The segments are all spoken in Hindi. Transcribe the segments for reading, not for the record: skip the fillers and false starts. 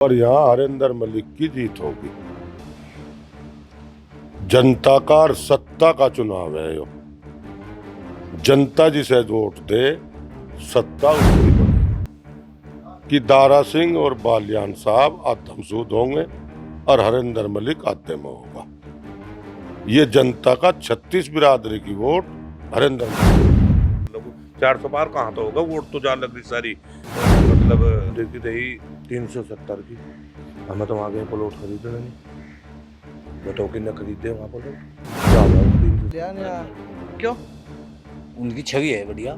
और यहाँ हरिंदर मलिक की जीत होगी। जनता का और सत्ता का चुनाव है यो। जनता जिसे वोट दे सत्ता उसकी बने। कि दारा सिंह और बालियान साहब आत्मसूद होंगे और हरिंदर मलिक आते में होगा। ये जनता का 36 बिरादरी की वोट हरिंदर मलिक। 400 पार कहाँ तो होगा, वोट तो जा लग रही सारी, मतलब देखी रही 370 की। हमें तो वहाँ गए प्लॉट खरीदने नहीं, बताओ कितने खरीदे वहाँ प्लॉट। क्यों? उनकी छवि है बढ़िया।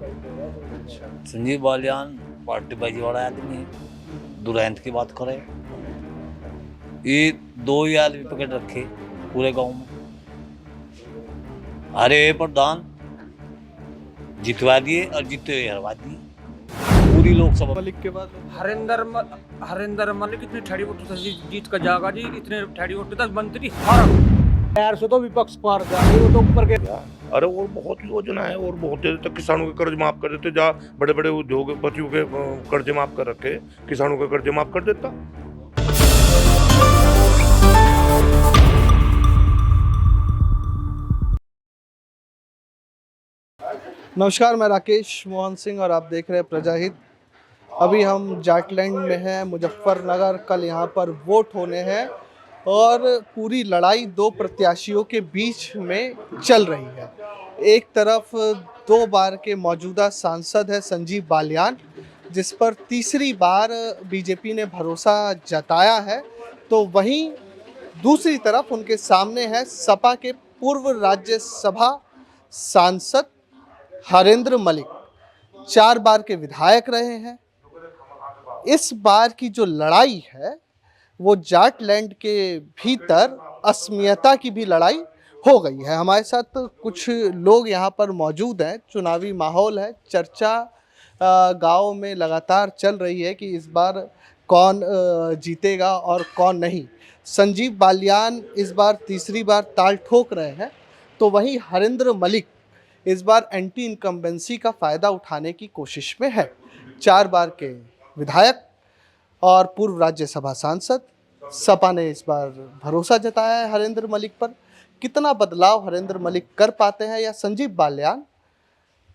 संजीव बालियान पार्टी बाजी वाला आदमी है, दुरांत की बात करे। ये दो ही आदमी पकड़ रखे पूरे गांव में। अरे प्रधान जितवा दिए और जीते हुए हरवा दिए पूरी लोकसभा। मलिक के बाद हरिंदर मलिक इतनी ठड़ी वोट से जीत कर जाएगा जी। इतने ठड़ी वोट तक मंत्री हारा यार से तो विपक्ष पार गया, वो तो ऊपर के। अरे और बहुत योजना है, और बहुत देर तक किसानों के कर्ज माफ कर देते। जहाँ बड़े बड़े उद्योगपतियों के कर्ज माफ कर रखे, किसानों के कर्ज माफ कर देता। नमस्कार, मैं राकेश मोहन सिंह और आप देख रहे हैं प्रजाहित। अभी हम जाटलैंड में हैं, मुजफ्फरनगर। कल यहाँ पर वोट होने हैं और पूरी लड़ाई दो प्रत्याशियों के बीच में चल रही है। एक तरफ 2 बार के मौजूदा सांसद है संजीव बालियान, जिस पर तीसरी बार बीजेपी ने भरोसा जताया है, तो वहीं दूसरी तरफ उनके सामने है सपा के पूर्व राज्यसभा सांसद हरिंदर मलिक। 4 बार के विधायक रहे हैं। इस बार की जो लड़ाई है वो जाटलैंड के भीतर अस्मियता की भी लड़ाई हो गई है। हमारे साथ कुछ लोग यहाँ पर मौजूद हैं। चुनावी माहौल है, चर्चा गांव में लगातार चल रही है कि इस बार कौन जीतेगा और कौन नहीं। संजीव बालियान इस बार तीसरी बार ताल ठोक रहे हैं, तो वहीं हरिंदर मलिक इस बार एंटी इनकम्बेंसी का फ़ायदा उठाने की कोशिश में है। 4 बार के विधायक और पूर्व राज्यसभा सांसद। सपा ने इस बार भरोसा जताया है हरिंदर मलिक पर। कितना बदलाव हरिंदर मलिक कर पाते हैं या संजीव बालियान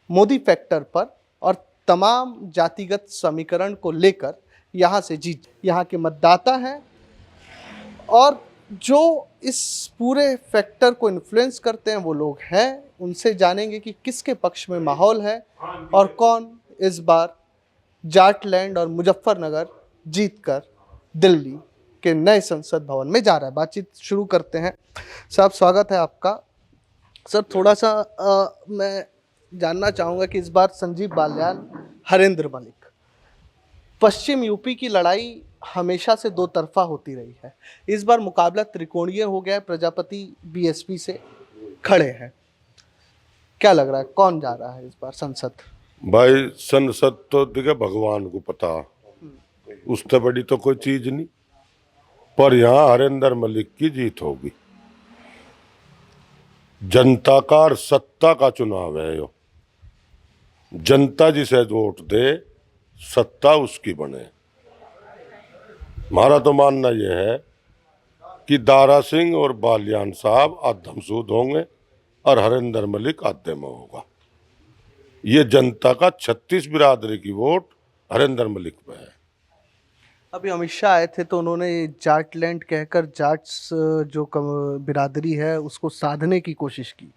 मोदी फैक्टर पर और तमाम जातिगत समीकरण को लेकर यहाँ से जीत। यहाँ के मतदाता हैं और जो इस पूरे फैक्टर को इन्फ्लुएंस करते हैं वो लोग हैं। उनसे जानेंगे कि किसके पक्ष में माहौल है और कौन इस बार जाटलैंड और मुजफ्फरनगर जीतकर दिल्ली के नए संसद भवन में जा रहा है। बातचीत शुरू करते हैं। साहब, स्वागत है आपका। सर, थोड़ा सा मैं जानना चाहूँगा कि इस बार संजीव बालियान हरिंदर मलिक, पश्चिम यूपी की लड़ाई हमेशा से दो तरफा होती रही है। इस बार मुकाबला त्रिकोणीय हो गया है। प्रजापति बीएसपी से खड़े हैं। क्या लग रहा है कौन जा रहा है इस बार संसद? भाई, संसद तो दिखे भगवान को पता, उससे बड़ी तो कोई चीज नहीं। पर यहाँ हरिंदर मलिक की जीत होगी। जनता का और सत्ता का चुनाव है यो। जनता जिसे वोट दे सत्ता उसकी बने। हमारा तो मानना यह है कि दारा सिंह और बालियान साहब आत्मसूद होंगे और हरिंदर मलिक आते में होगा। ये जनता का 36 बिरादरी की वोट हरिंदर मलिक पे है। अभी अमित शाह आए थे तो उन्होंने जाटलैंड कहकर जाट्स जो बिरादरी है उसको साधने की कोशिश की।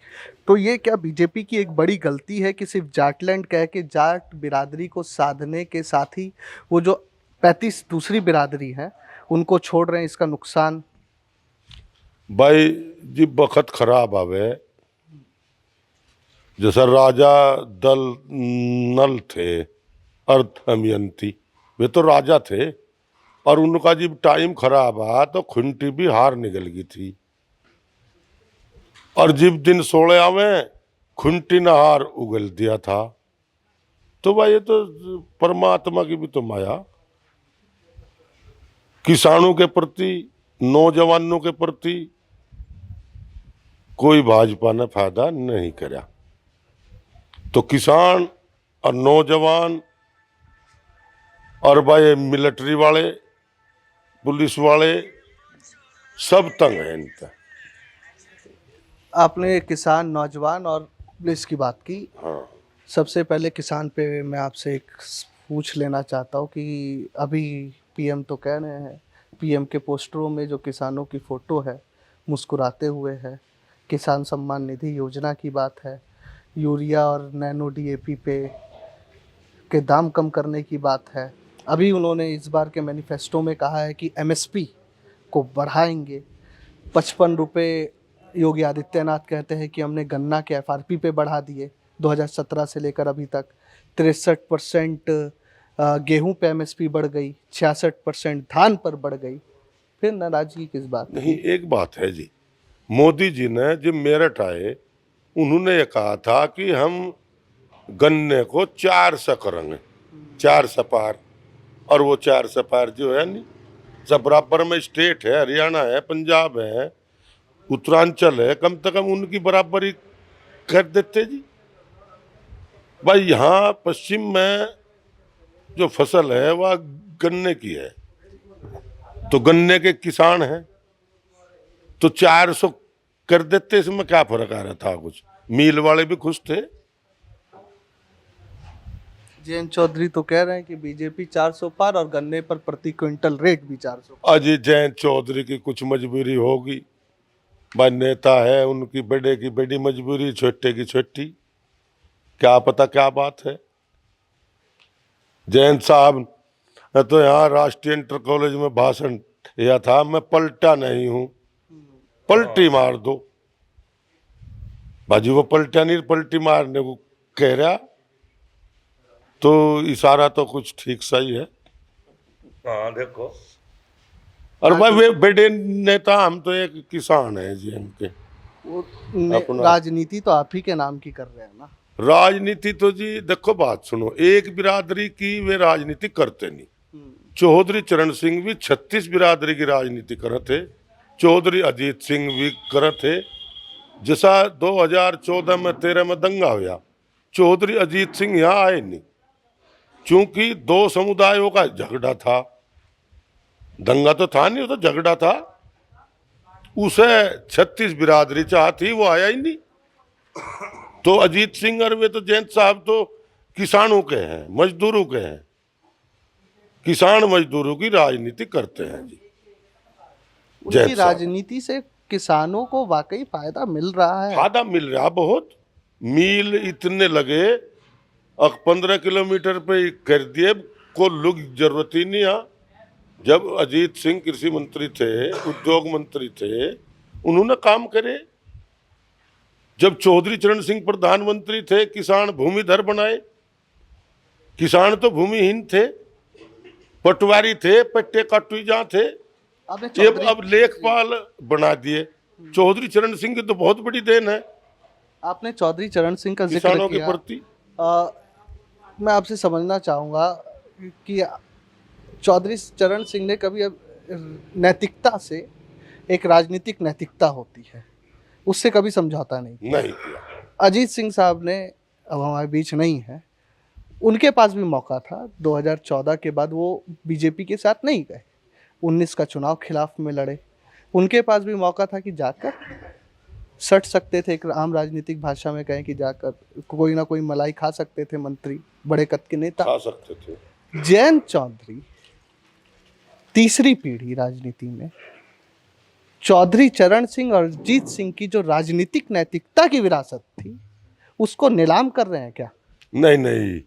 तो ये क्या बीजेपी की एक बड़ी गलती है कि सिर्फ जाटलैंड कह के जाट बिरादरी को साधने के साथ ही वो जो 35 दूसरी बिरादरी है उनको छोड़ रहे हैं? इसका नुकसान भाई जी बखत खराब आवे। जैसा राजा दल नल थे अर्थ दमयंती, वे तो राजा थे और उनका जब टाइम खराब आया तो खुंटी भी हार निकल गई थी। और जब दिन 16 में खुंटी ने हार उगल दिया था। तो भाई ये तो परमात्मा की भी तो माया। किसानों के प्रति, नौजवानों के प्रति कोई भाजपा ने फायदा नहीं करा। तो किसान और नौजवान और भाई मिलिट्री वाले पुलिस वाले सब तंग हैं इनका। आपने किसान, नौजवान और पुलिस की बात की। हाँ, सबसे पहले किसान पे मैं आपसे एक पूछ लेना चाहता हूँ कि अभी पीएम तो कह रहे हैं, पीएम के पोस्टरों में जो किसानों की फ़ोटो है मुस्कुराते हुए है, किसान सम्मान निधि योजना की बात है, यूरिया और नैनो डीएपी पे के दाम कम करने की बात है। अभी उन्होंने इस बार के मैनिफेस्टो में कहा है कि एमएसपी को बढ़ाएंगे। 55 रुपये योगी आदित्यनाथ कहते हैं कि हमने गन्ना के एफआरपी पे बढ़ा दिए 2017 से लेकर अभी तक। 63% गेहूं पे एमएसपी बढ़ गई, 66% धान पर बढ़ गई। फिर नाराजगी किस बात? नहीं, एक बात है जी, मोदी जी ने जब मेरठ आए उन्होंने ये कहा था कि हम गन्ने को 400 करेंगे, 4 सपार। और वो 4 सपार जो है नहीं, सब बराबर में स्टेट है, हरियाणा है, पंजाब है, उत्तरांचल है, कम से कम उनकी बराबरी कर देते जी। भाई यहाँ पश्चिम में जो फसल है वह गन्ने की है, तो गन्ने के किसान हैं, तो 400 कर देते, इसमें क्या फर्क आ रहा था? कुछ मिल वाले भी खुश थे। जयंत चौधरी तो कह रहे हैं कि बीजेपी 400 पार और गन्ने पर प्रति क्विंटल रेट भी 400। अजय जयंत चौधरी की कुछ मजबूरी होगी, भाई नेता है, उनकी बड़े की बड़ी मजबूरी, छोटे की छोटी, क्या पता क्या बात है। जयंत साहब ने तो यहाँ राष्ट्रीय इंटर कॉलेज में भाषण दिया था, मैं पलटा नहीं हूं, पलटी मार दो। बाजी वो पलटा नहीं, पलटी मारने को कह रहा, तो इशारा तो कुछ ठीक सही है। हाँ देखो, और भाई वे बड़े नेता, हम तो एक किसान है जी इनके। अपना- राजनीति तो आप ही के नाम की कर रहे हैं ना। राजनीति तो जी देखो, बात सुनो, एक बिरादरी की वे राजनीति करते नहीं। चौधरी चरण सिंह भी 36 बिरादरी की राजनीति कर थे, चौधरी अजीत सिंह भी कर थे। जैसा 2014 में 13 में दंगा हुआ, चौधरी अजीत सिंह यहाँ आए नहीं, क्योंकि 2 समुदायों का झगड़ा था। दंगा तो था नहीं, वो तो झगड़ा था। उसे 36 बिरादरी चाहती, वो आया ही नहीं। तो अजीत सिंह और वे तो जयंत साहब तो किसानों के हैं, मजदूरों के हैं, किसान मजदूरों की राजनीति करते हैं जी। उनकी जयंत साहब, राजनीति से किसानों को वाकई फायदा मिल रहा है। फायदा मिल रहा बहुत। मील इतने लगे, अब 15 किलोमीटर पे कर दिए, को लोग जरूरत ही नहीं है। जब अजीत सिंह कृषि मंत्री थे, उद्योग मंत्री थे, उन्होंने काम करे। जब चौधरी चरण सिंह प्रधानमंत्री थे, किसान भूमिधर बनाए। किसान तो भूमिहीन थे, पटवारी थे, पट्टे काटुईजा थे, आपने ये चौधरी अब लेखपाल बना दिए। चौधरी चरण सिंह की तो बहुत बड़ी देन है आपने चौधरी चरण सिंह का जिक्र किसानों के किया। प्रति। मैं आपसे समझना चाहूँगा कि चौधरी चरण सिंह ने कभी नैतिकता से, एक राजनीतिक नैतिकता होती है, उससे कभी समझौता नहीं किया। नहीं किया। अजीत सिंह साहब ने, अब हमारे बीच नहीं है, उनके पास भी मौका था। 2014 के बाद वो बीजेपी के साथ नहीं गए, 19 का चुनाव खिलाफ में लड़े। उनके पास भी मौका था कि जाकर सट सकते थे, एक आम राजनीतिक भाषा में कहें कि जाकर कोई ना कोई मलाई खा सकते थे मंत्री, बड़े कद के नेता। खा सकते थे। जयंत चौधरी तीसरी पीढ़ी राजनीति में, चौधरी चरण सिंह और अजीत सिंह की जो राजनीतिक नैतिकता की विरासत थी, उसको नीलाम कर रहे हैं क्या? नहीं नहीं,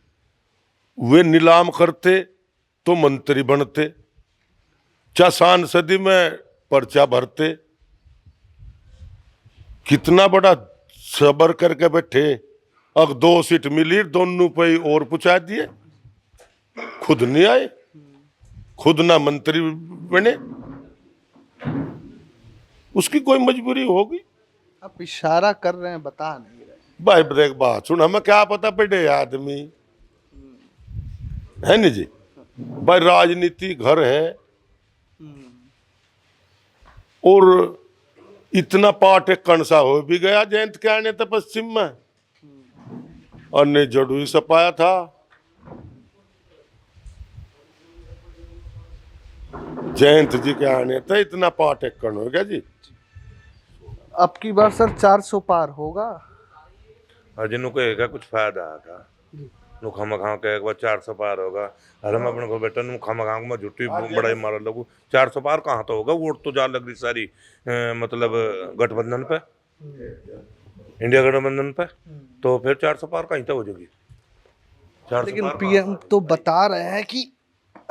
वे नीलाम करते तो मंत्री बनते, चाहे सांसदी में पर्चा भरते। कितना बड़ा सबर करके बैठे, अब 2 सीट मिली, दोनों पे ही और पुछा दिए, खुद नहीं आए, खुद ना मंत्री बने। उसकी कोई मजबूरी होगी। आप इशारा कर रहे हैं, बता नहीं रहे। भाई ब्रेक बात सुन, हमें क्या पता, बड़े आदमी है नहीं जी। भाई राजनीति घर है, और इतना पाठ एक कणसा हो भी गया जयंत के आने तो पश्चिम में, और ने जड़ू ही सपाया था। जयंत जी के आने तो इतना 5 एकड़ हो गया जी। अब की बार सर 400 पार होगा। और जिन्हों कहेगा कुछ फायदा आगा नु खामा खा के एक बार 400 पार होगा। अरे मैं अपने को बेटा नु खामा खा मैं झुट्टी बड़ा मार लगू 400 पार कहाँ तो होगा। वोट तो जा लग रही सारी मतलब गठबंधन पे, इंडिया गठबंधन पे, तो फिर 400 पार कहीं तो हो जाएगी। 400 लेकिन पार पीएम तो बता रहे हैं कि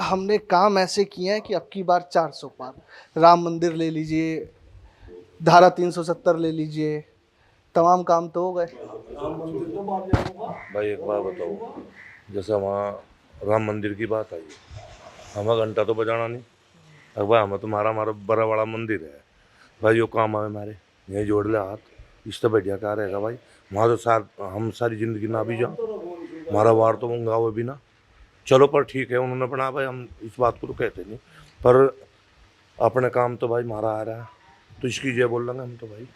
हमने काम ऐसे किए हैं कि अब की बार 400 पार। राम मंदिर ले लीजिए, धारा 370 ले लीजिए, तमाम काम तो हो गए। भाई एक बात बताओ, जैसे वहाँ राम मंदिर की बात आई, हमें घंटा तो बजाना नहीं। अब भाई हमें तुम्हारा हमारा बड़ा बड़ा मंदिर है भाई, जो काम आवे हमारे यहीं जोड़ ले हाथ, इस तो बढ़िया क्या रहेगा भाई। वहाँ तो साथ हम सारी जिंदगी ना भी जाओ, हमारा वार तो मंगा हुए भी ना। चलो पर ठीक है उन्होंने बना भाई, हम इस बात को तो कहते नहीं, पर अपने काम तो भाई हमारा आ रहा है तो इसकी जय बोल लेंगे हम तो भाई।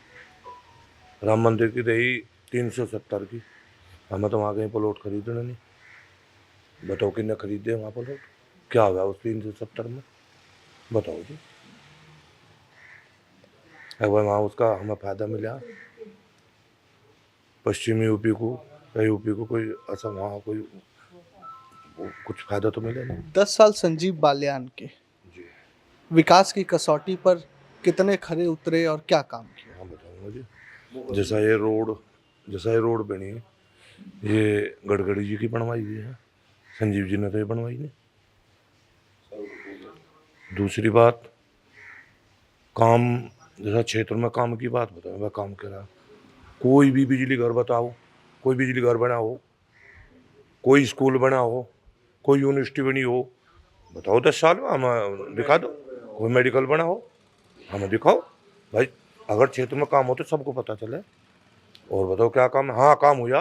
राम मंदिर की रही 370 की, हमें तो वहाँ कहीं प्लॉट खरीदना नहीं। बताओ कितने खरीदे वहाँ प्लॉट, क्या हुआ उस 370 में, बताओ जी। अगर वहाँ उसका हमें फायदा मिला पश्चिमी यूपी को या यूपी को कोई ऐसा वहाँ कोई कुछ फायदा तो मिले नहीं। 10 साल संजीव बालियान के विकास की कसौटी पर कितने खरे उतरे और क्या काम किया? हाँ बताऊँगा जी। जैसा ये रोड बनी है, ये गडकरी जी की बनवाई हुई है, संजीव जी ने तो ये बनवाई नहीं। दूसरी बात, काम जैसा क्षेत्र में काम की बात बताओ, मैं काम करा कोई भी बिजली घर बताओ, कोई बिजली घर बना हो, कोई स्कूल बना हो, कोई यूनिवर्सिटी बनी हो, बताओ 10 साल में हमें दिखा दो। कोई मेडिकल बना हो हमें दिखाओ भाई। अगर क्षेत्र में काम हो तो सबको पता चले। और बताओ क्या काम है? हाँ काम हुआ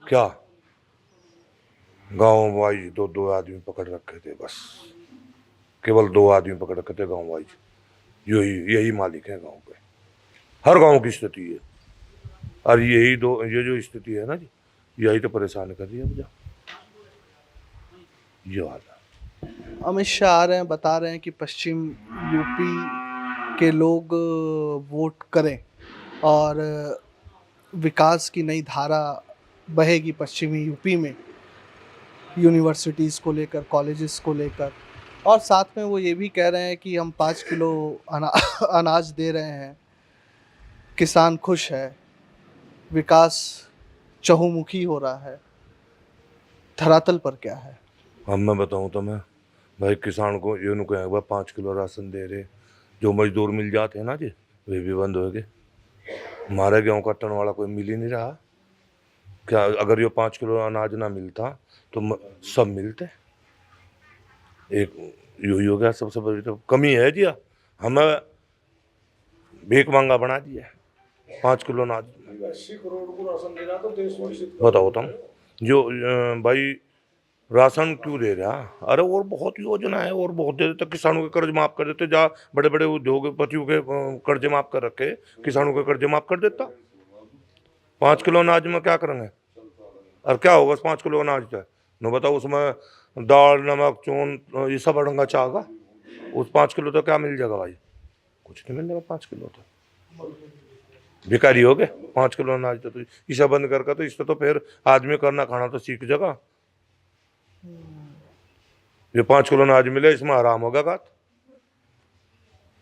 क्या, गाँव वाइज दो आदमी पकड़ रखे थे, बस केवल 2 आदमी पकड़ रखे थे गाँव वाइज। यही मालिक है गाँव के, हर गाँव की स्थिति है। और ये जो स्थिति है ना जी, यही तो परेशान कर रही है मुझे ये वाला। अमित शाह आ रहे हैं, बता रहे हैं कि पश्चिम यूपी के लोग वोट करें और विकास की नई धारा बहेगी पश्चिमी यूपी में, यूनिवर्सिटीज़ को लेकर, कॉलेजेस को लेकर। और साथ में वो ये भी कह रहे हैं कि हम 5 किलो अनाज दे रहे हैं, किसान खुश है, विकास चहुमुखी हो रहा है। धरातल पर क्या है? अब मैं बताऊँ तो मैं भाई किसान को ये नु कहें 5 किलो राशन दे रहे, जो मजदूर मिल जाते हैं ना जी वे भी बंद हो गए। हमारे गेहूँ काटने वाला कोई मिल ही नहीं रहा। क्या अगर ये 5 किलो अनाज ना मिलता तो सब मिलते। एक यही हो गया सबसे बड़ी तो कमी है जी। हमें भीख मांगा बना दिया 5 किलो अनाज। 80 करोड़ को राशन देना तो देश विकसित बताओ तुम जो भाई राशन क्यों दे रहा? अरे और बहुत योजना है और बहुत दे देते, किसानों के कर्ज माफ कर देते। जा बड़े बड़े उद्योगपतियों के कर्ज माफ कर रखे, किसानों के कर्ज माफ कर देता। 5 किलो अनाज में क्या करेंगे और क्या होगा 5 किलो अनाज का? न बताओ उसमें दाल नमक चून ये सब अड़ंगा चाहेगा, उस 5 किलो तो क्या मिल जाएगा भाई? कुछ नहीं मिलेगा 5 किलो तो। भिखारी हो गए 5 किलो अनाज तो इसे बंद करके, तो इससे तो फिर आदमी करना खाना तो सीख जाएगा। ये 5 किलो अनाज मिले इसमें आराम होगा बात।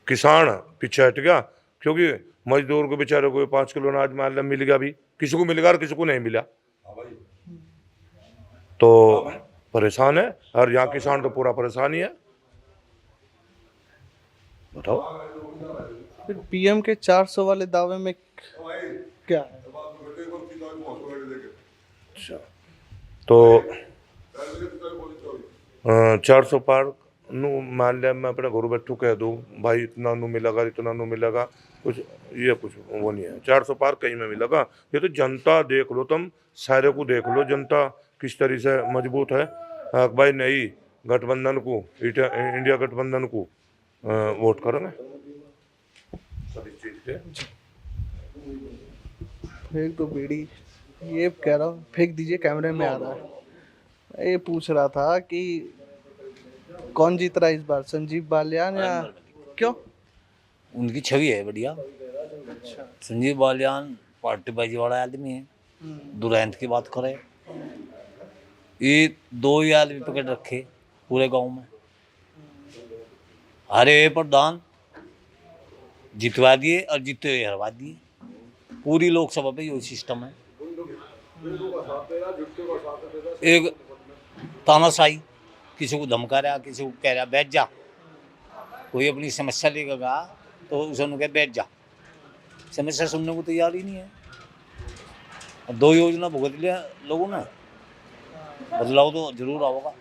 किसान पीछे हट गया क्योंकि मजदूर को बेचारे को 5 किलो अनाज मान लिया मिल गया, भी किसी को मिल गया और किसी को नहीं मिला तो परेशान है। और यहाँ किसान तो पूरा परेशान ही है। बताओ फिर पीएम के 400 वाले दावे में क्या है? अच्छा तो 400 पार नु मान लिया मैं अपने घर बैठू कह दूँ भाई इतना नु मिलेगा इतना नु मिलेगा, कुछ ये कुछ वो नहीं है। 400 पार कहीं में मिलेगा? ये तो जनता देख लो, तुम सारे को देख लो जनता किस तरह से मजबूत है। भाई नहीं गठबंधन को, इंडिया गठबंधन को वोट करेंगे सब इस चीज के। फेंक दो बीड़ी, ये कह रहा हूँ फेंक दीजिए, कैमरे में आ रहा है। ये पूछ रहा था कि कौन जीत रहा है इस बार, संजीव बालियान या क्यों? उनकी छवि है बढ़िया। संजीव बालियान पार्टीबाजी वाला आदमी है, दुरांत की बात करे। ये दो ही आदमी पकड़ रखे पूरे गांव में, हरे प्रधान जितवा दिए और जीते हुए हरवा दिए। पूरी लोकसभा पे यही सिस्टम है। एक तानाशाही, किसी को धमका रहा, किसी को कह रहा बैठ जा, कोई अपनी समस्या लेकर गया तो उसे उन्होंने कहा बैठ जा, समस्या सुनने को तैयार ही नहीं है। और 2 योजना भुगत लिया लोगों ने, बदलाव तो जरूर आएगा।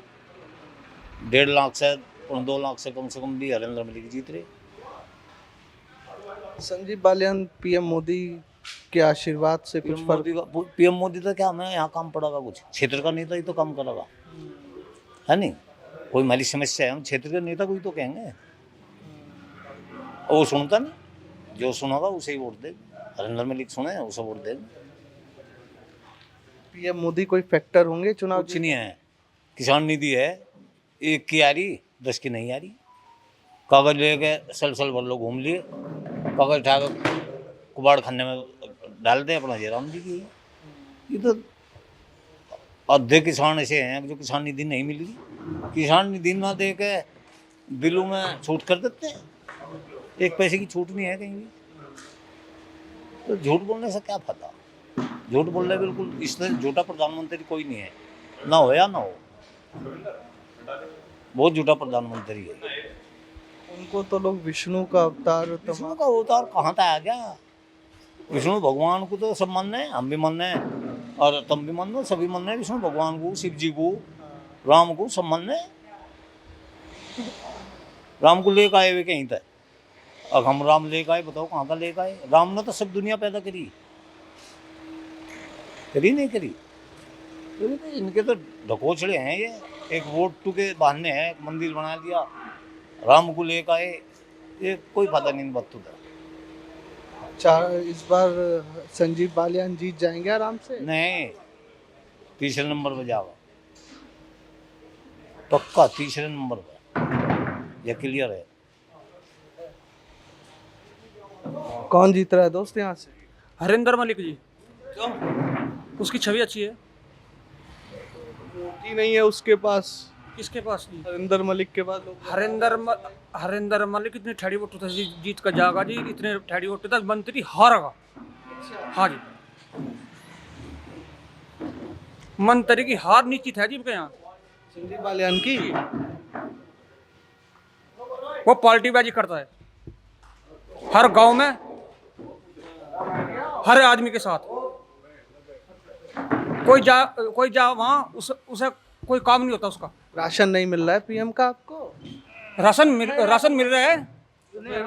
1.5 लाख से 2 लाख से कम भी हरेंद्र मलिक जीत रहे। संजीव बालियान पीएम मोदी के आशीर्वाद से कुछ फर्क? पीएम मोदी तो क्या हमें यहाँ काम पड़ेगा, कुछ क्षेत्र का नेता ही तो काम करेगा, है नहीं? कोई हमारी समस्या है, हम क्षेत्र के नेता को ही तो कहेंगे। वो सुनता नहीं, जो सुनेगा उसे ही वोट देगा। हरेंद्र मलिक सुने उसे वोट देगा। पीएम मोदी कोई फैक्टर होंगे चुनाव? कुछ नहीं है। किसान निधि है, 1 की आ रही, 10 की नहीं आ रही। कागज लेके सल भर लोग घूम लिए, कागज उठाकर कुबाड़ खाने में डाल दे अपना जयराम जी की। ये तो आधे किसान ऐसे हैं जो किसान निधि नहीं मिल रही। किसान निधि ना दे के बिलों में छूट कर देते हैं, 1 पैसे की छूट नहीं है कहीं भी। तो झूठ बोलने से क्या फायदा? झूठ बोल रहे बिल्कुल। इसलिए झूठा प्रधानमंत्री कोई नहीं है, ना हो या ना हो, बहुत झूठा प्रधानमंत्री है। उनको तो लोग विष्णु का अवतार, विष्णु का अवतार कहाँ तक आ गया? विष्णु भगवान को तो सब मानने हैं, हम भी मानने हैं और तुम भी मानो, सभी मानने हैं विष्णु भगवान को, शिव जी को, राम को, सब मानने हैं। राम को लेकर आए हुए कहीं तक, अब हम राम लेकर आए, बताओ कहाँ का लेकर आए? राम ने तो सब दुनिया पैदा करी नहीं करी? इनके तो ढकोचड़े हैं ये। एक वोट के बहाने हैं, एक मंदिर बना दिया, राम को लेकर आए, ये कोई फायदा नहीं बात। इस बार संजीव बालियान जीत जाएंगे आराम से? नहीं, 3 नंबर पर जाओ पक्का, 3 नंबर पर, यह क्लियर है। कौन जीत रहा है दोस्त यहाँ से? हरिंदर मलिक जी। क्यों? उसकी छवि अच्छी है। वोट ही नहीं है उसके पास। किसके पास जी? हरिंदर मलिक के पास। हरिंदर मलिक इतने ठहरी वोट था जी, जीत का जाएगा जी। इतने ठहरी वोट था, मंत्री हारेगा। हाँ जी, मंत्री की हार निश्चित है जी इनके यहाँ। संजीव बालियान की? वो पार्टीबाजी करता है हर गांव में, हर आदमी के साथ। कोई जा वहाँ उसे कोई काम नहीं होता उसका। राशन नहीं मिल रहा है पीएम का आपको? राशन मिल रहा है।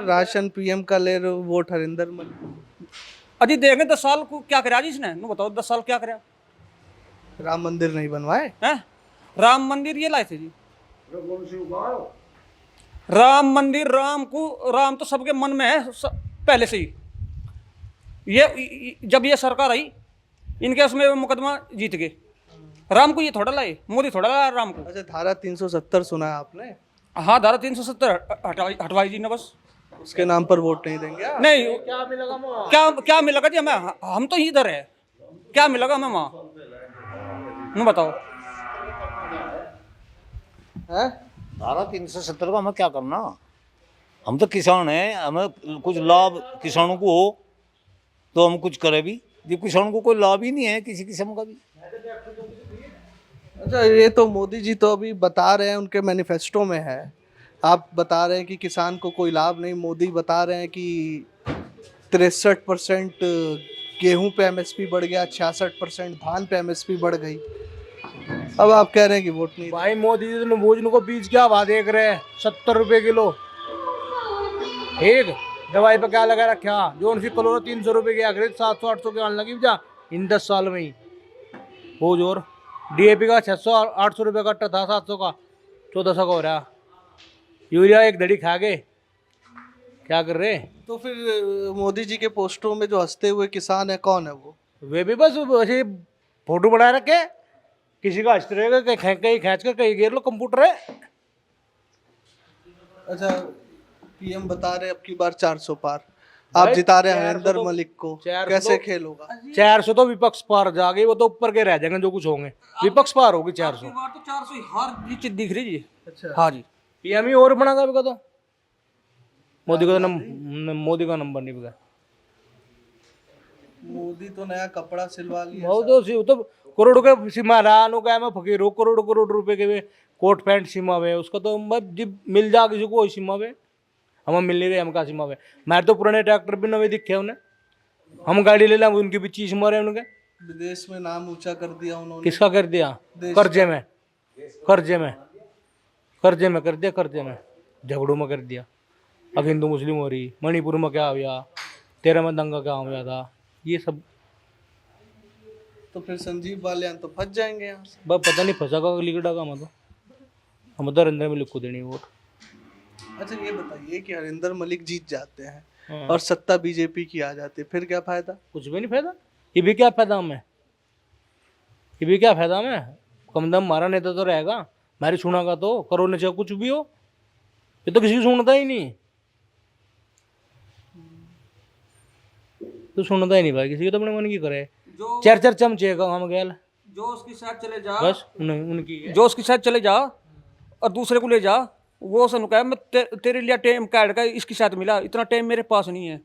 राशन पीएम का ले रहे हो, वोट हरिंदर मलिक। अजी देखें 10 साल को क्या करा जी इसने, नो बताओ 10 साल क्या करा? राम मंदिर नहीं बनवाए हैं? राम मंदिर ये लाए थे जी। राम मंदिर, राम तो सबके मन में है पहले से ही। ये जब ये सरकार आई, इनके उसमें मुकदमा जीत गए। राम को ये थोड़ा लाए, मोदी थोड़ा लाया राम को। अच्छा, धारा 370 सुना है आपने? हाँ, धारा 370 हटवाई जी ने बस। उसके नाम पर वोट नहीं देंगे? नहीं, क्या मिलेगा जी हमें? हम तो इधर है, क्या मिलेगा हमें वहाँ? न बताओ। है धारा 370 का हमें क्या करना? हम तो किसान हैं, हमें कुछ लाभ किसानों को हो तो हम कुछ करें भी। ये किसानों को कोई लाभ ही नहीं है किसी किस्म का भी। अच्छा, ये तो मोदी जी तो अभी बता रहे हैं, उनके मैनिफेस्टो में है। आप बता रहे हैं कि किसान को कोई लाभ नहीं। मोदी बता रहे हैं कि 63% गेहूं पे एमएसपी बढ़ गया, 66% धान पे एमएसपी बढ़ गई। अब आप कह रहे हैं कि वोट नहीं। भाई मोदी जी ने भोजन को बीज क्या भाव देख रहे हैं? 70 रुपए किलो। ठीक, दवाई पे क्या लगा रखा? जो उनकी कलोरो 300 रुपए की आखिर 700-800 के आने लगी जा इन 10 साल में ही। वो जोर डीएपी का 600-800 रुपये का अट्टा था, 700 का 1400 का हो रहा। यूरिया एक धड़ी खा गए, क्या कर रहे? तो फिर मोदी जी के पोस्टरों में जो हंसते हुए किसान है, कौन है वो? वे भी बस वैसे फोटो बढ़ा रखे, किसी का हंसते रहेगा, कहीं खींच कर कहीं गिर लो कंप्यूटर है। अच्छा, पीएम बता रहे अब की बार 400 पार, आप जिता रहे हैं 400 हरिंदर तो- मलिक को, 400 कैसे तो- खेल होगा? 400 तो विपक्ष पार जा गई, वो तो ऊपर के रह जाएंगे जो कुछ होंगे, विपक्ष पार होगी 400। बार तो 400 ही हार जीत दिख रही जी। अच्छा, हाँ जी, पीएम ही और बना का तो मोदी का मोदी का नंबर नहीं बिका। मोदी तो नया कपड़ा सिलवा लिया। वो तो करोड़ के सीमा रानो का मैं फकीर हो, करोड़ करोड़ रुपए के वे कोट पैंट सीमा वे, उसका तो जब मिल जा किसी को वही सीमा वे, हम मिल नहीं रहे, हम का सीमा वे। मैं तो पुराने ट्रैक्टर भी नवे दिखे उन्हें, हम गाड़ी ले लें उनकी भी चीज मारे उनके। विदेश में नाम ऊंचा कर दिया उन्होंने। किसका कर दिया? कर्जे में, कर्जे में, कर्जे में कर दिया, कर्जे में झगड़ों में कर दिया। अब हिंदू मुस्लिम हो रही, मणिपुर में क्या हुआ, 13 में दंगा क्या हुआ था, ये सब तो फिर संजीव बालियान तो फंस जाएंगे यहाँ से। बस पता नहीं फंसा का लिखड़ा का, हम तो हरिंदर मलिक को देनी वोट। अच्छा, ये बताइए कि हरिंदर मलिक जीत जाते हैं और सत्ता बीजेपी की आ जाती है, फिर क्या फायदा? कुछ भी नहीं फायदा, ये भी क्या फायदा हमें, ये भी क्या फायदा हमें। कम दम हमारा नेता तो रहेगा, हमारी सुना का तो करो न चाहे कुछ भी हो, ये तो किसी की सुनता ही नहीं, तो सुनता ही नहीं भाई, किसी को तो अपने मन की करे। जो चार चार चमचे का हम गया, जो उसके साथ चले जा, बस उनकी है। जो उसके साथ चले जा और दूसरे को ले जा, वो सन कहा मैं तेरे लिए टाइम काट का इसके साथ मिला, इतना टाइम मेरे पास नहीं है।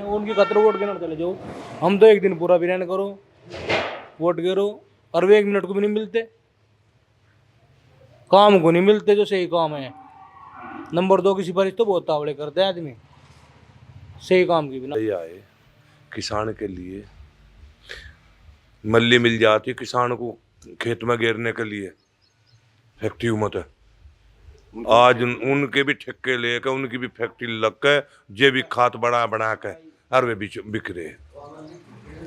उनकी खतर वोट गिरने चले जाओ, हम तो एक दिन पूरा भी रहने करो, वोट गिरो और वे 1 मिनट को भी नहीं मिलते, काम को नहीं मिलते जो सही काम है। नंबर 2 की सिफारिश तो बहुत तावड़े करते हैं आदमी, सही काम की बिना। ये आए किसान के लिए, मल्ली मिल जाती किसान को खेत में गिरने के लिए, फैक्ट्री मत है। आज उनके भी ठेके लेकर उनकी भी फैक्ट्री लग के जे भी खाद बना के और वे भी बिक रहे।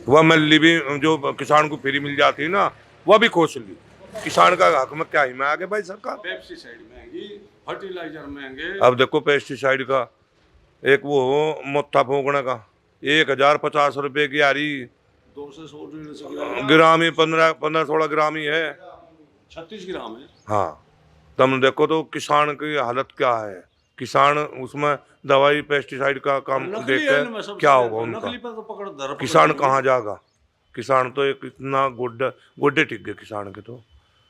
वह मल्ली भी जो किसान को फ्री मिल जाती है ना, वह भी खोस ली। किसान का हक में क्या ही में आगे भाई सरकार। पेस्टिसाइड महंगी, फर्टिलाइजर महंगे। अब देखो पेस्टिसाइड का एक वो मोथा फूकने का 1050 रुपए की आ रही, 200 ग्राम ही 15-16 ग्राम ही है, 36 ग्राम है। हाँ। तुम देखो तो किसान की हालत क्या है, किसान उसमें दवाई पेस्टिसाइड का काम देख कर क्या होगा नकली उनका, पर तो पकड़ धर किसान कहाँ जाएगा। किसान तो एक इतना गोड्डे टिक गए किसान के, तो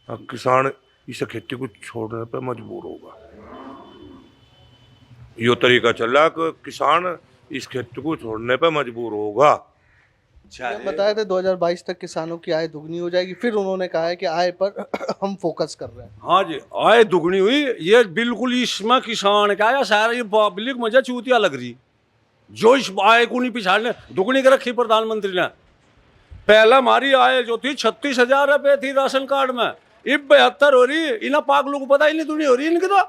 अब किसान इस खेती को छोड़ने पर मजबूर होगा। यो तरीका चला कि किसान इस खेती को छोड़ने पर मजबूर होगा। पीएम बताए थे 2022 तक किसानों की आय दुगनी हो जाएगी, फिर उन्होंने कहा है कि आय पर हम फोकस कर रहे हैं। हाँ जी, आय दुगनी हुई, ये बिल्कुल इसमें किसान का या सारी पब्लिक मुझे चूतिया लग रही, जो इस आय को नहीं पिछाड़ने दुगनी कर रखी प्रधानमंत्री ने। पहला हमारी आय जो थी 36,000 रुपए थी राशन कार्ड में, अब 72 हो रही। इन्हें पागलों को पता ही नहीं दुनी हो रही इनकी तो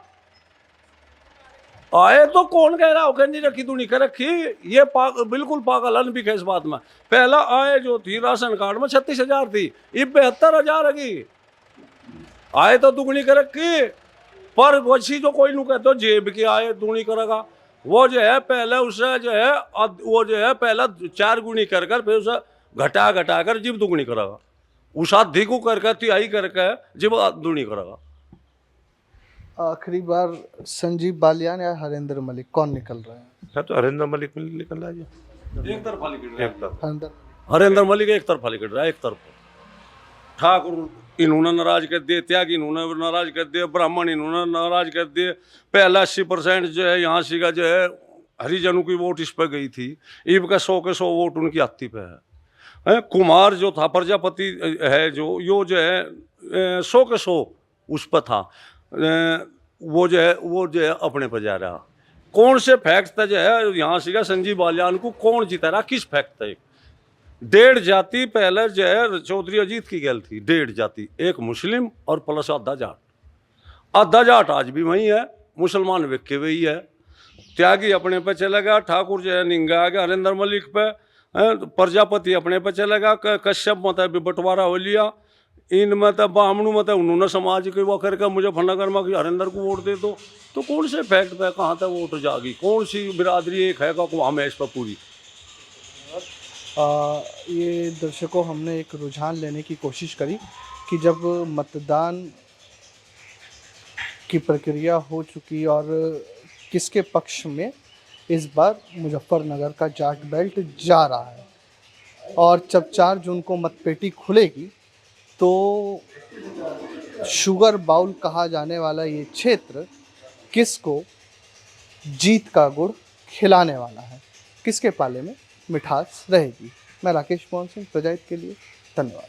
आए, तो कौन कह रहा होकर नहीं रखी दुनी कर रखी, ये बिल्कुल पागल अनबिक है इस बात में। पहला आय जो थी राशन कार्ड में 36,000 थी, अब 72,000 रखी, आय तो दुगनी कर रखी। पर वैसी जो कोई नहीं कहते जेब की आय दुगनी करेगा, वो जो है पहले उसे जो है वो जो है पहला 4 गुनी कर फिर उसे घटा कर जीव दुगनी करेगा, उस आधी को कर तिहाई करके जीव दुगनी करेगा। आखिरी बार संजीव बालियान या हरिंदर मलिक कौन निकल रहे हैं? तो हरिंदर मलिक निकल रहा है, एक तरफा लिख रहा है, हरिंदर मलिक एक तरफा लिख रहा है, एक तरफा। ठाकुर इन्होंने नाराज कर दिए, त्यागी इन्होंने नाराज कर दिए, ब्राह्मण इन्होंने नाराज कर दिए। पहला 80% जो है यहाँ से का जो है हरिजनों की वोट इस पर गई थी, ईब का 100 के 100 वोट उनकी आती पे है। कुमार जो था प्रजापति है जो है 100 के 100 उस पर था, वो जो है अपने पर जा रहा। कौन से फैक्ट था जो है यहाँ से का संजीव बालियान को कौन जीता रहा, किस फैक्ट था? 1.5 जाति पहले जो है चौधरी अजीत की गल थी, 1.5 जाति, एक मुस्लिम और प्लस आधा जाट। आधा जाट आज भी वही है, मुसलमान विके वही है। त्यागी अपने पे चलेगा, ठाकुर जो है निंगा आ गया हरिंदर मलिक पे, प्रजापति अपने पे चलेगा, कश्यप मत बंटवारा हो लिया, इनमें तो बामणु मत उन्होंने समाज के वो करके मुजफ्फरनगर में कि हरिंदर को वोट दे दो। तो कौन से फैक्ट पे कहाँ तक वोट जागी, कौन सी बिरादरी एक है का हम है इस पर पूरी। ये दर्शकों हमने एक रुझान लेने की कोशिश करी कि जब मतदान की प्रक्रिया हो चुकी और किसके पक्ष में इस बार मुजफ्फरनगर का जाट बेल्ट जा रहा है। और जब 4 जून को मतपेटी खुलेगी तो शुगर बाउल कहा जाने वाला ये क्षेत्र किसको जीत का गुड़ खिलाने वाला है, किसके पाले में मिठास रहेगी। मैं राकेश मोहन सिंह, प्रजाहित के लिए धन्यवाद।